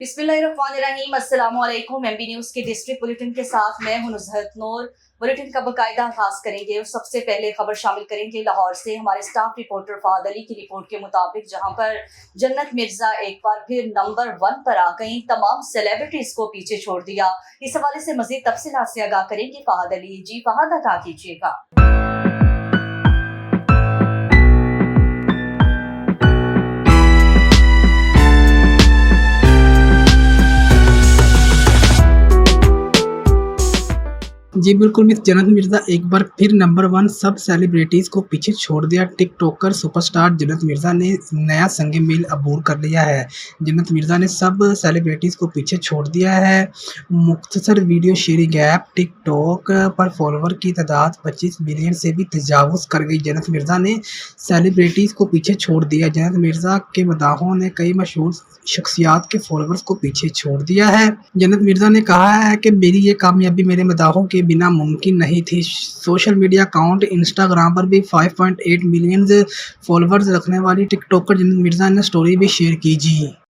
बिस्मिल्लाहिर्रहमानिर्रहीम, अस्सलामु अलैकुम। एमबी न्यूज़ के डिस्ट्रिक्ट बुलेटिन के साथ मैं हूं नुज़हत नूर। बुलेटिन का बाकायदा आगाज करेंगे और सबसे पहले खबर शामिल करेंगे लाहौर से। हमारे स्टाफ रिपोर्टर फाद अली की रिपोर्ट के मुताबिक जहां पर जन्नत मिर्जा एक बार फिर नंबर 1 पर आ गई, तमाम सेलिब्रिटीज को पीछे छोड़ दिया। इस हवाले से मजीद तफसीलात से आगाह करेंगे फाद अली। जी फाद, आगाह कीजिएगा। जी बिल्कुल मिस जन्नत मिर्ज़ा एक बार फिर नंबर 1 सब सेलिब्रिटीज़ को पीछे छोड़ दिया। टिकटॉकर सुपरस्टार जन्नत मिर्ज़ा ने नया संग मील अबूर कर लिया है। जन्नत मिर्ज़ा ने सब सेलिब्रिटीज़ को पीछे छोड़ दिया है। मुख्तसर वीडियो शेयरिंग ऐप टिकटॉक पर फॉलोवर की तादाद 25 मिलियन से भी तजावुज़ कर गई। जन्नत मिर्ज़ा ने सेलिब्रिटीज़ को पीछे छोड़ दिया। जन्नत मिर्ज़ा के मदाहों ने कई मशहूर शख्सियात के फॉलोवर्स को पीछे छोड़ दिया है। जन्नत मिर्ज़ा ने कहा है कि मेरी ये कामयाबी मेरे मदाहों के बिना मुमकिन नहीं थी। सोशल मीडिया अकाउंट इंस्टाग्राम पर भी 5.8 मिलियन फॉलोवर्स रखने वाली टिकटॉकर जन्नत मिर्ज़ा ने स्टोरी भी शेयर की। जी